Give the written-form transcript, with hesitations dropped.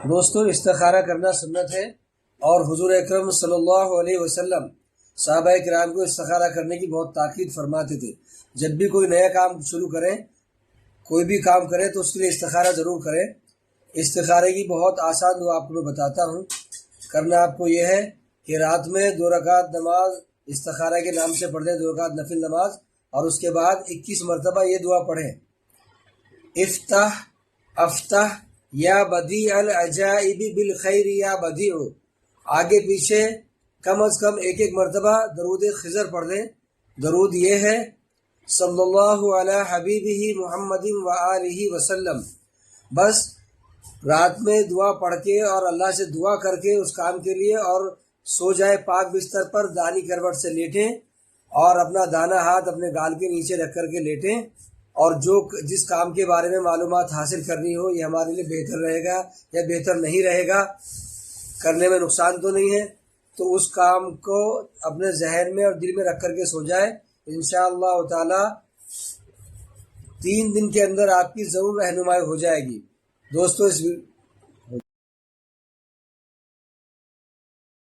دوستو استخارہ کرنا سنت ہے، اور حضور اکرم صلی اللہ علیہ وسلم صحابہ کرام کو استخارہ کرنے کی بہت تاکید فرماتے تھے۔ جب بھی کوئی نیا کام شروع کریں، کوئی بھی کام کریں تو اس کے لیے استخارہ ضرور کریں۔ استخارے کی بہت آسان دعا آپ کو میں بتاتا ہوں۔ کرنا آپ کو یہ ہے کہ رات میں 2 رکعت نماز استخارہ کے نام سے پڑھ لیں، 2 رکعت نفل نماز، اور اس کے بعد 21 مرتبہ یہ دعا پڑھیں: افتح افتح یا بدیع العجائب بالخیر یا بدیع۔ آگے پیچھے کم از کم 1 مرتبہ درود خضر پڑھ لیں۔ درود یہ ہے: صلی اللہ علی حبیبہ محمد و آلہ وسلم۔ بس رات میں دعا پڑھ کے اور اللہ سے دعا کر کے اس کام کے لیے، اور سو جائے پاک بستر پر، دانی کروٹ سے لیٹیں اور اپنا دانا ہاتھ اپنے گال کے نیچے رکھ کر کے لیٹیں، اور جس کام کے بارے میں معلومات حاصل کرنی ہو، یہ ہمارے لیے بہتر رہے گا یا بہتر نہیں رہے گا، کرنے میں نقصان تو نہیں ہے، تو اس کام کو اپنے ذہن میں اور دل میں رکھ کر کے سو جائے۔ انشاءاللہ تعالی 3 دن کے اندر آپ کی ضرور رہنمائی ہو جائے گی۔ دوستو اس